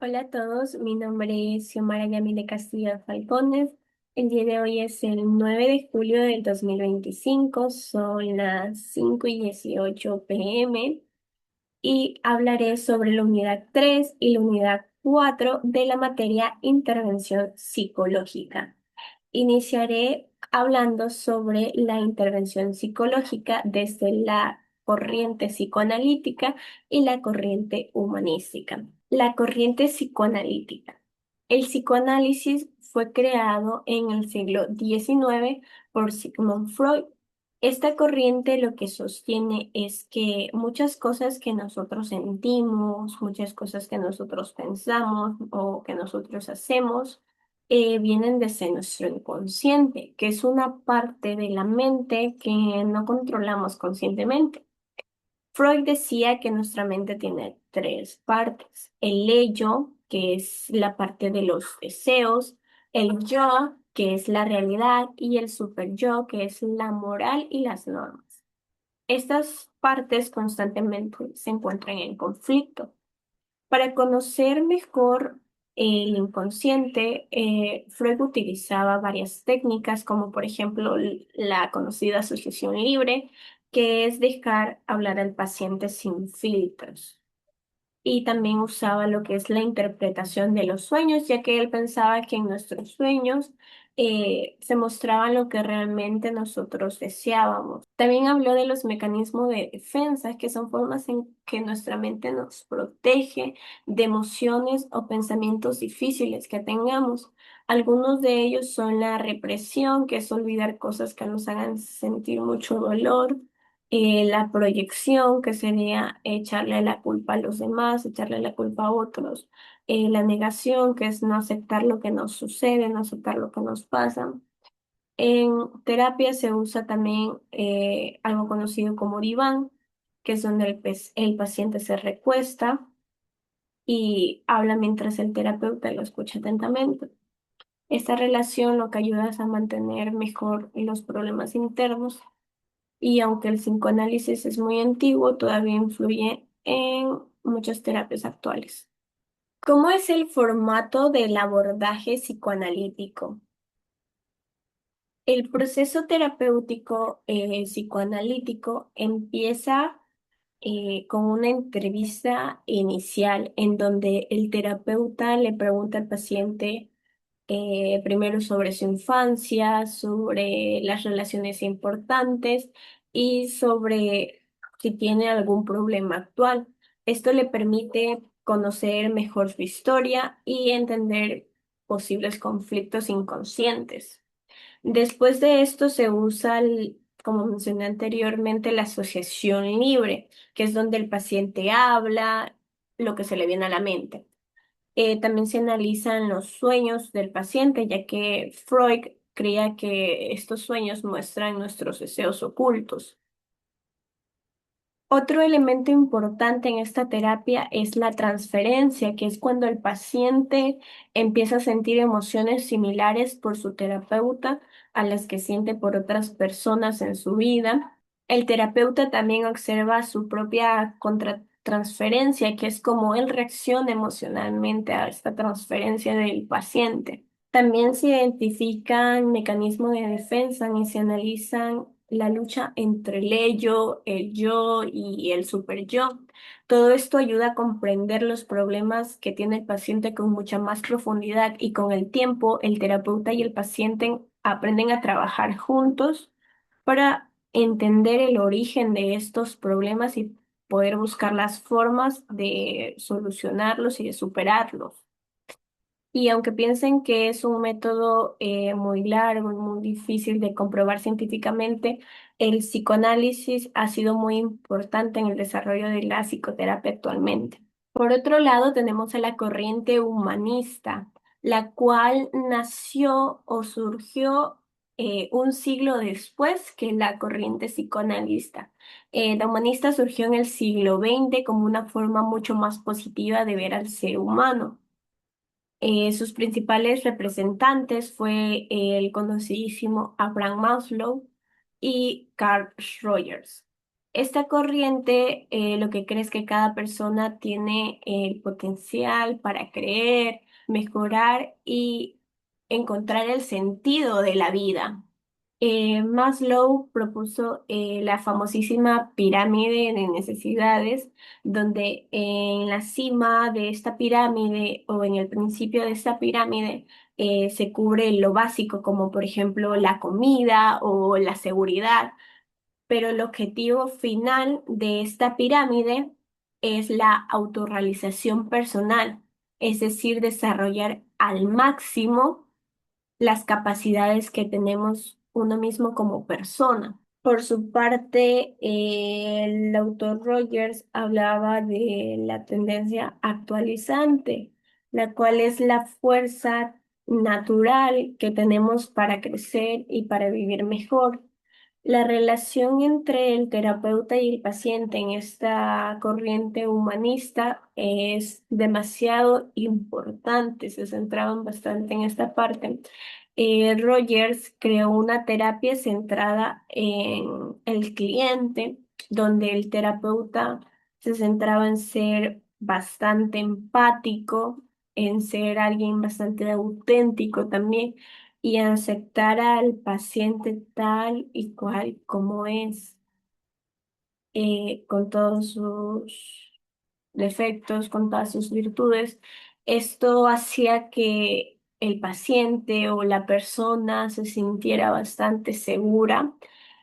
Hola a todos, mi nombre es Xiomara Yamile Castillo Falcones. El día de hoy es el 9 de julio del 2025, son las 5:18 p.m. y hablaré sobre la unidad 3 y la unidad 4 de la materia intervención psicológica. Iniciaré hablando sobre la intervención psicológica desde la corriente psicoanalítica y la corriente humanística. La corriente psicoanalítica. El psicoanálisis fue creado en el siglo XIX por Sigmund Freud. Esta corriente lo que sostiene es que muchas cosas que nosotros sentimos, muchas cosas que nosotros pensamos o que nosotros hacemos, vienen desde nuestro inconsciente, que es una parte de la mente que no controlamos conscientemente. Freud decía que nuestra mente tiene tres partes: el ello, que es la parte de los deseos; el yo, que es la realidad; y el superyo, que es la moral y las normas. Estas partes constantemente se encuentran en conflicto. Para conocer mejor el inconsciente, Freud utilizaba varias técnicas, como por ejemplo la conocida asociación libre, que es dejar hablar al paciente sin filtros. Y también usaba lo que es la interpretación de los sueños, ya que él pensaba que en nuestros sueños se mostraba lo que realmente nosotros deseábamos. También habló de los mecanismos de defensa, que son formas en que nuestra mente nos protege de emociones o pensamientos difíciles que tengamos. Algunos de ellos son la represión, que es olvidar cosas que nos hagan sentir mucho dolor; la proyección, que sería echarle la culpa a los demás, echarle la culpa a otros; la negación, que es no aceptar lo que nos sucede, no aceptar lo que nos pasa. En terapia se usa también algo conocido como diván, que es donde el paciente se recuesta y habla mientras el terapeuta lo escucha atentamente. Esta relación lo que ayuda es a mantener mejor los problemas internos, y aunque el psicoanálisis es muy antiguo, todavía influye en muchas terapias actuales. ¿Cómo es el formato del abordaje psicoanalítico? El proceso terapéutico psicoanalítico empieza con una entrevista inicial en donde el terapeuta le pregunta al paciente primero sobre su infancia, sobre las relaciones importantes y sobre si tiene algún problema actual. Esto le permite conocer mejor su historia y entender posibles conflictos inconscientes. Después de esto se usa, como mencioné anteriormente, la asociación libre, que es donde el paciente habla lo que se le viene a la mente. También se analizan los sueños del paciente, ya que Freud creía que estos sueños muestran nuestros deseos ocultos. Otro elemento importante en esta terapia es la transferencia, que es cuando el paciente empieza a sentir emociones similares por su terapeuta a las que siente por otras personas en su vida. El terapeuta también observa su propia contratransferencia, que es cómo él reacciona emocionalmente a esta transferencia del paciente. También se identifican mecanismos de defensa y se analizan la lucha entre el yo y el superyo. Todo esto ayuda a comprender los problemas que tiene el paciente con mucha más profundidad, y con el tiempo el terapeuta y el paciente aprenden a trabajar juntos para entender el origen de estos problemas y poder buscar las formas de solucionarlos y de superarlos. Y aunque piensen que es un método muy largo y muy difícil de comprobar científicamente, el psicoanálisis ha sido muy importante en el desarrollo de la psicoterapia actualmente. Por otro lado, tenemos a la corriente humanista, la cual nació o surgió un siglo después que la corriente psicoanalista. La humanista surgió en el siglo XX como una forma mucho más positiva de ver al ser humano. Sus principales representantes fue el conocidísimo Abraham Maslow y Carl Rogers. Esta corriente lo que cree es que cada persona tiene el potencial para creer, mejorar y encontrar el sentido de la vida. Maslow propuso la famosísima pirámide de necesidades, donde en la cima de esta pirámide o en el principio de esta pirámide se cubre lo básico, como por ejemplo la comida o la seguridad, pero el objetivo final de esta pirámide es la autorrealización personal, es decir, desarrollar al máximo las capacidades que tenemos uno mismo como persona. Por su parte, el autor Rogers hablaba de la tendencia actualizante, la cual es la fuerza natural que tenemos para crecer y para vivir mejor. La relación entre el terapeuta y el paciente en esta corriente humanista es demasiado importante, se centraban bastante en esta parte. Rogers creó una terapia centrada en el cliente, donde el terapeuta se centraba en ser bastante empático, en ser alguien bastante auténtico también y aceptar al paciente tal y cual como es, con todos sus defectos, con todas sus virtudes. Esto hacía que el paciente o la persona se sintiera bastante segura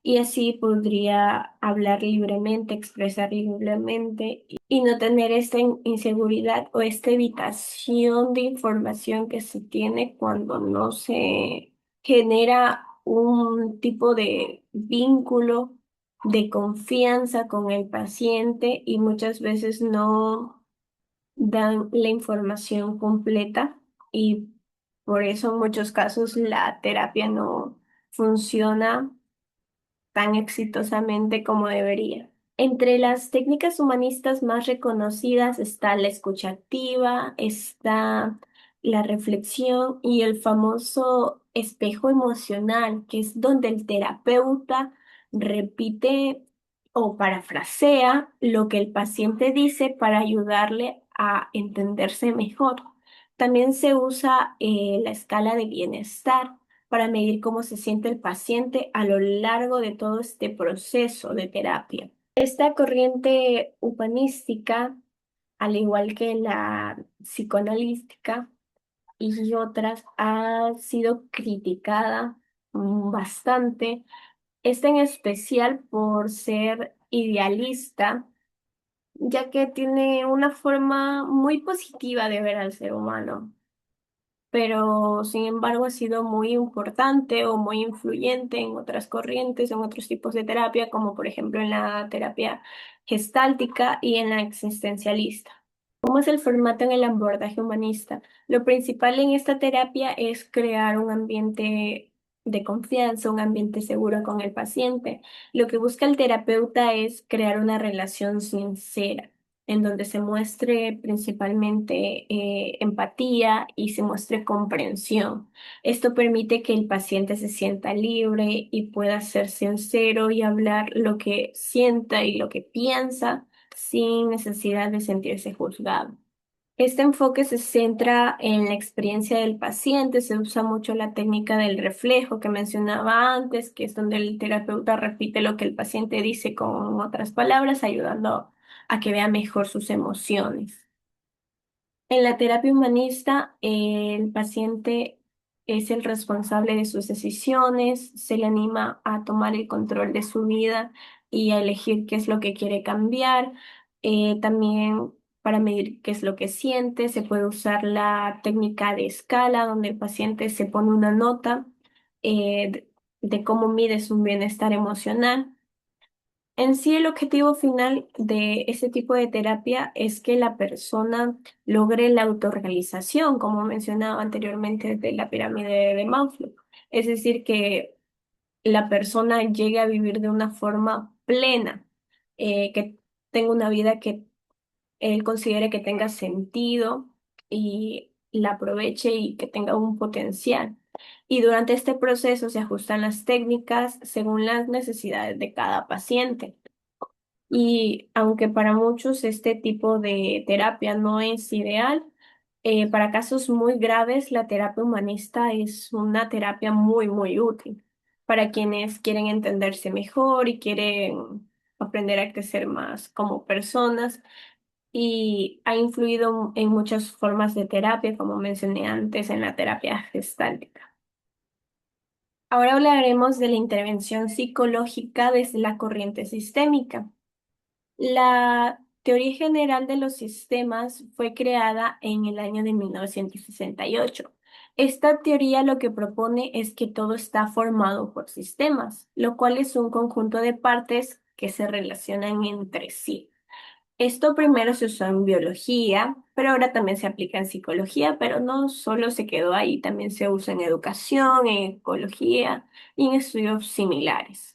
y así podría hablar libremente, expresar libremente y no tener esta inseguridad o esta evitación de información que se tiene cuando no se genera un tipo de vínculo de confianza con el paciente y muchas veces no dan la información completa y por eso en muchos casos la terapia no funciona tan exitosamente como debería. Entre las técnicas humanistas más reconocidas está la escucha activa, está la reflexión y el famoso espejo emocional, que es donde el terapeuta repite o parafrasea lo que el paciente dice para ayudarle a entenderse mejor. También se usa la escala de bienestar para medir cómo se siente el paciente a lo largo de todo este proceso de terapia. Esta corriente humanística, al igual que la psicoanalítica y otras, ha sido criticada bastante. Esta en especial por ser idealista, ya que tiene una forma muy positiva de ver al ser humano, pero sin embargo ha sido muy importante o muy influyente en otras corrientes, en otros tipos de terapia, como por ejemplo en la terapia gestáltica y en la existencialista. ¿Cómo es el formato en el abordaje humanista? Lo principal en esta terapia es crear un ambiente de confianza, un ambiente seguro con el paciente. Lo que busca el terapeuta es crear una relación sincera, en donde se muestre principalmente empatía y se muestre comprensión. Esto permite que el paciente se sienta libre y pueda ser sincero y hablar lo que sienta y lo que piensa sin necesidad de sentirse juzgado. Este enfoque se centra en la experiencia del paciente, se usa mucho la técnica del reflejo que mencionaba antes, que es donde el terapeuta repite lo que el paciente dice con otras palabras, ayudando a que vea mejor sus emociones. En la terapia humanista, el paciente es el responsable de sus decisiones, se le anima a tomar el control de su vida y a elegir qué es lo que quiere cambiar. También para medir qué es lo que siente, se puede usar la técnica de escala, donde el paciente se pone una nota de cómo mide su bienestar emocional. En sí, el objetivo final de este tipo de terapia es que la persona logre la autorrealización, como mencionaba anteriormente de la pirámide de Maslow. Es decir, que la persona llegue a vivir de una forma plena, que tenga una vida que él considere que tenga sentido y la aproveche y que tenga un potencial. Y durante este proceso se ajustan las técnicas según las necesidades de cada paciente. Y aunque para muchos este tipo de terapia no es ideal, para casos muy graves la terapia humanista es una terapia muy útil para quienes quieren entenderse mejor y quieren aprender a crecer más como personas y ha influido en muchas formas de terapia, como mencioné antes, en la terapia gestáltica. Ahora hablaremos de la intervención psicológica desde la corriente sistémica. La teoría general de los sistemas fue creada en el año de 1968. Esta teoría lo que propone es que todo está formado por sistemas, lo cual es un conjunto de partes que se relacionan entre sí. Esto primero se usó en biología, pero ahora también se aplica en psicología, pero no solo se quedó ahí, también se usa en educación, en ecología y en estudios similares.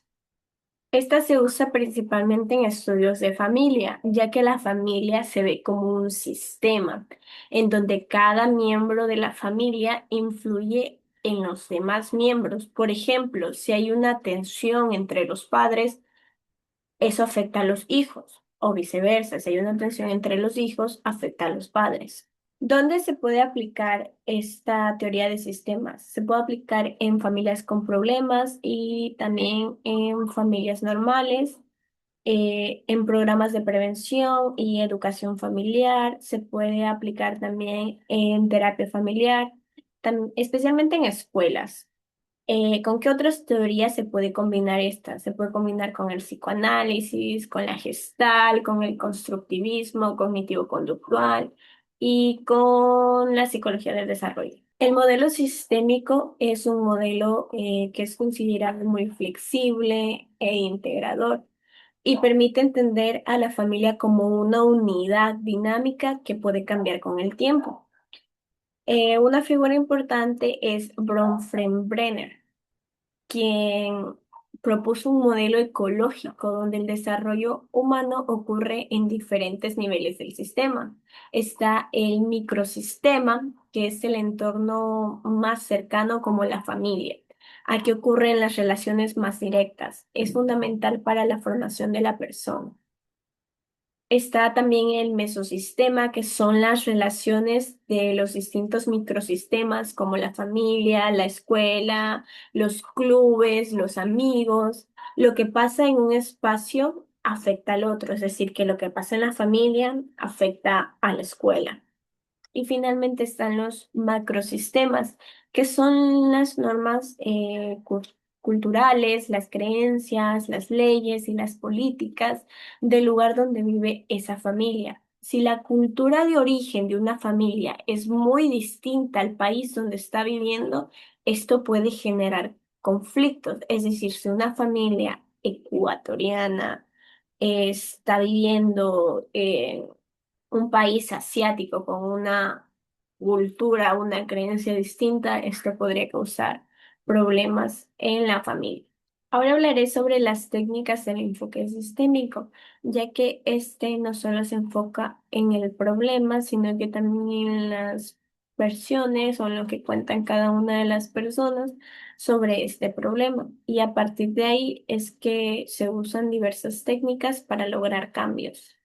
Esta se usa principalmente en estudios de familia, ya que la familia se ve como un sistema, en donde cada miembro de la familia influye en los demás miembros. Por ejemplo, si hay una tensión entre los padres, eso afecta a los hijos, o viceversa, si hay una tensión entre los hijos, afecta a los padres. ¿Dónde se puede aplicar esta teoría de sistemas? Se puede aplicar en familias con problemas y también en familias normales, en programas de prevención y educación familiar. Se puede aplicar también en terapia familiar, especialmente en escuelas. ¿Con qué otras teorías se puede combinar esta? Se puede combinar con el psicoanálisis, con la gestal, con el constructivismo cognitivo-conductual y con la psicología del desarrollo. El modelo sistémico es un modelo que es considerado muy flexible e integrador y permite entender a la familia como una unidad dinámica que puede cambiar con el tiempo. Una figura importante es Bronfenbrenner, quien propuso un modelo ecológico donde el desarrollo humano ocurre en diferentes niveles del sistema. Está el microsistema, que es el entorno más cercano como la familia. Aquí ocurren las relaciones más directas. Es fundamental para la formación de la persona. Está también el mesosistema, que son las relaciones de los distintos microsistemas, como la familia, la escuela, los clubes, los amigos. Lo que pasa en un espacio afecta al otro, es decir, que lo que pasa en la familia afecta a la escuela. Y finalmente están los macrosistemas, que son las normas culturales, las creencias, las leyes y las políticas del lugar donde vive esa familia. Si la cultura de origen de una familia es muy distinta al país donde está viviendo, esto puede generar conflictos. Es decir, si una familia ecuatoriana está viviendo un país asiático con una cultura, una creencia distinta, esto podría causar problemas en la familia. Ahora hablaré sobre las técnicas del enfoque sistémico, ya que este no solo se enfoca en el problema, sino que también en las versiones o en lo que cuentan cada una de las personas sobre este problema. Y a partir de ahí es que se usan diversas técnicas para lograr cambios.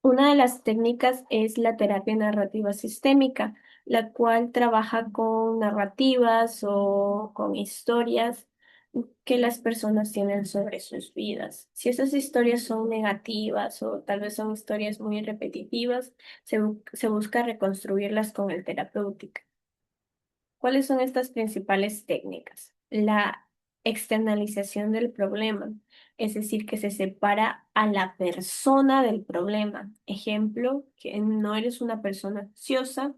Una de las técnicas es la terapia narrativa sistémica, la cual trabaja con narrativas o con historias que las personas tienen sobre sus vidas. Si esas historias son negativas o tal vez son historias muy repetitivas, se busca reconstruirlas con el terapéutica. ¿Cuáles son estas principales técnicas? La externalización del problema, es decir, que se separa a la persona del problema. Ejemplo, que no eres una persona ansiosa,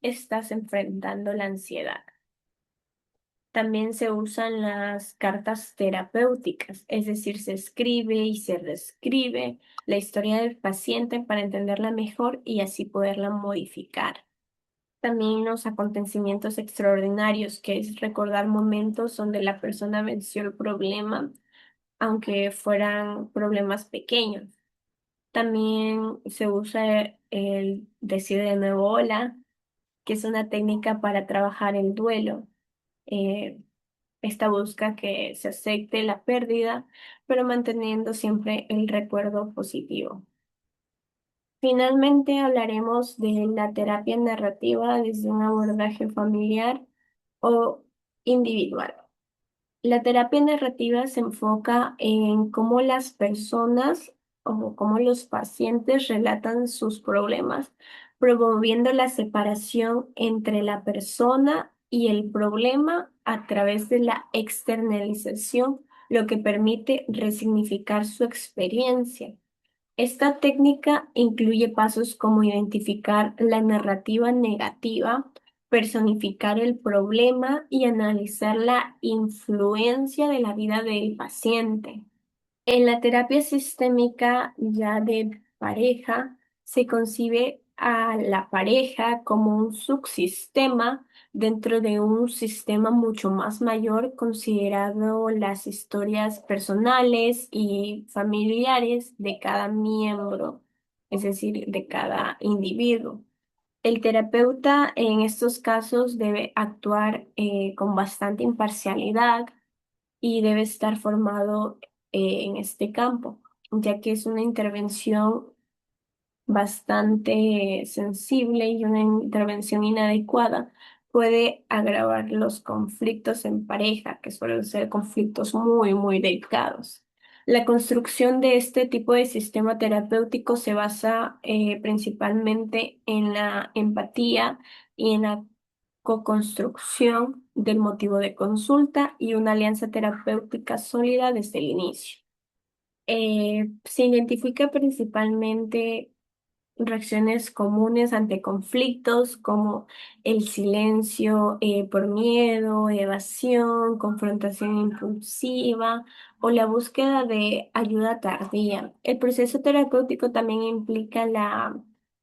estás enfrentando la ansiedad. También se usan las cartas terapéuticas, es decir, se escribe y se reescribe la historia del paciente para entenderla mejor y así poderla modificar. También los acontecimientos extraordinarios, que es recordar momentos donde la persona venció el problema, aunque fueran problemas pequeños. También se usa el decir de nuevo hola, que es una técnica para trabajar el duelo. Eh, Esta busca que se acepte la pérdida, pero manteniendo siempre el recuerdo positivo. Finalmente hablaremos de la terapia narrativa desde un abordaje familiar o individual. La terapia narrativa se enfoca en cómo las personas o cómo los pacientes relatan sus problemas, promoviendo la separación entre la persona y el problema a través de la externalización, lo que permite resignificar su experiencia. Esta técnica incluye pasos como identificar la narrativa negativa, personificar el problema y analizar la influencia de la vida del paciente. En la terapia sistémica ya de pareja, se concibe a la pareja como un subsistema dentro de un sistema mucho más mayor, considerado las historias personales y familiares de cada miembro, es decir, de cada individuo. El terapeuta en estos casos debe actuar con bastante imparcialidad y debe estar formado en este campo, ya que es una intervención bastante sensible y una intervención inadecuada puede agravar los conflictos en pareja, que suelen ser conflictos muy delicados. La construcción de este tipo de sistema terapéutico se basa principalmente en la empatía y en la co-construcción del motivo de consulta y una alianza terapéutica sólida desde el inicio. Se identifica principalmente reacciones comunes ante conflictos como el silencio por miedo, evasión, confrontación impulsiva o la búsqueda de ayuda tardía. El proceso terapéutico también implica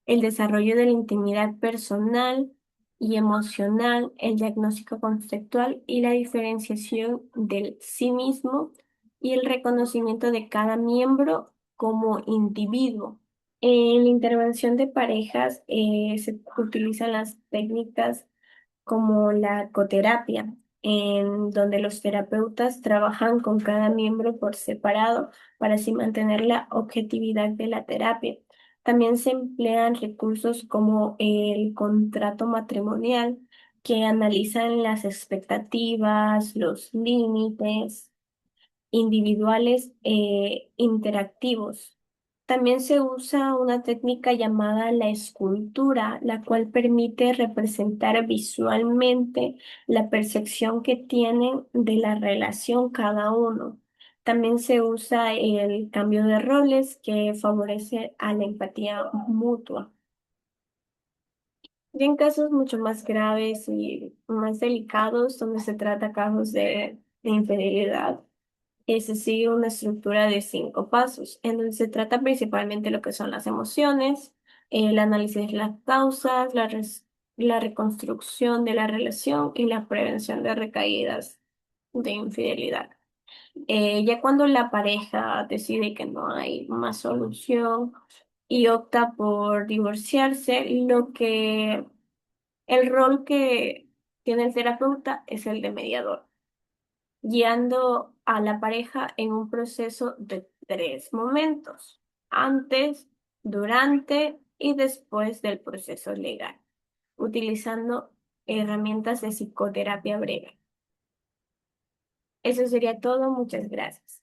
el desarrollo de la intimidad personal y emocional, el diagnóstico conceptual y la diferenciación del sí mismo y el reconocimiento de cada miembro como individuo. En la intervención de parejas se utilizan las técnicas como la coterapia, en donde los terapeutas trabajan con cada miembro por separado para así mantener la objetividad de la terapia. También se emplean recursos como el contrato matrimonial, que analizan las expectativas, los límites individuales e interactivos. También se usa una técnica llamada la escultura, la cual permite representar visualmente la percepción que tienen de la relación cada uno. También se usa el cambio de roles, que favorece a la empatía mutua. Y en casos mucho más graves y más delicados, donde se trata casos de infidelidad, se sigue una estructura de 5 pasos, en donde se trata principalmente lo que son las emociones, el análisis de las causas, la reconstrucción de la relación y la prevención de recaídas de infidelidad. Ya cuando la pareja decide que no hay más solución y opta por divorciarse, el rol que tiene el terapeuta es el de mediador, guiando a la pareja en un proceso de 3 momentos: antes, durante y después del proceso legal, utilizando herramientas de psicoterapia breve. Eso sería todo. Muchas gracias.